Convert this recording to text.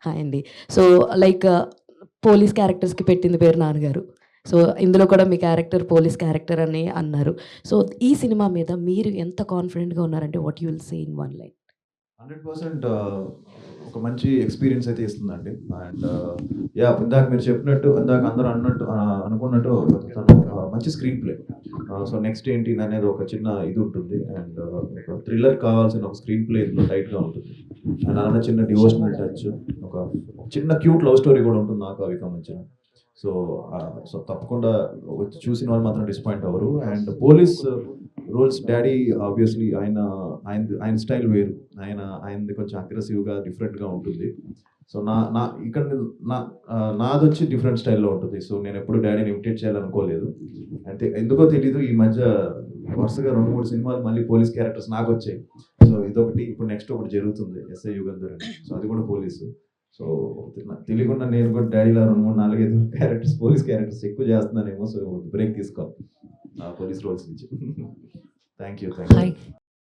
Hi అండి. So, like police క్యారెక్టర్స్‌కి పెట్టింది పేరు నాన్నగారు. సో, ఇందులో కూడా మీ క్యారెక్టర్ పోలీస్ క్యారెక్టర్ అని అన్నారు. సో, ఈ సినిమా మీద మీరు ఎంత కాన్ఫిడెంట్‌గా ఉన్నారంటే what you will say in one line? 100% ఒక మంచి ఎక్స్‌పీరియన్స్ అయితే ఇస్తుందండి. And yeah! ఇందాక మీరు చెప్పినట్టు, ఇందాక అందరూ అన్నట్టు అనుకున్నట్టు తను మంచి స్క్రీన్ ప్లే. సో, నెక్స్ట్ ఏంటి అనేది ఒక చిన్న ఇది ఉంటుంది. అండ్ ఒక థ్రిల్లర్ కావాల్సిన ఒక స్క్రీన్ ప్లే ఇందులో టైట్‌గా ఉంటుంది. అండ్ అలానే చిన్న డివోషనల్ టచ్, ఒక చిన్న క్యూట్ లవ్ స్టోరీ కూడా ఉంటుంది నాకు అవిక మధ్యన. సో, సో తప్పకుండా వచ్చి చూసిన వాళ్ళు మాత్రం డిసప్పాయింట్ అవ్వరు. And police roles daddy obviously ఆయన స్టైల్ వేరు. ఆయనది కొంచెం అగ్రెసివ్‌గా, డిఫరెంట్‌గా ఉంటుంది. సో, నా నా ఇక్కడ నా నాదొచ్చి డిఫరెంట్ స్టైల్‌లో ఉంటుంది. సో, నేనెప్పుడు డ్యాడీని ఇమిటేట్ చేయాలనుకోలేదు. అయితే ఎందుకో తెలీదు ఈ మధ్య వరుసగా 2, 3 సినిమాలు మళ్ళీ పోలీస్ క్యారెక్టర్స్ నాకొచ్చాయి. సో, ఇదొకటి ఇప్పుడు నెక్స్ట్ ఒకటి జరుగుతుంది. 'ఎస్ఐ యుగంధర్' అని. సో, అది కూడా పోలీసు. సో, నాకు తెలియకుండా నేను కూడా డ్యాడీలా 2, 3, 4, 5 క్యారెక్టర్స్ పోలీస్ క్యారెక్టర్స్ ఎక్కువ చేస్తున్నానేమో. సో, బ్రేక్ తీసుకోవాలి. పోలీస్ రోల్స్ నుంచి. Thank you. హాయ్.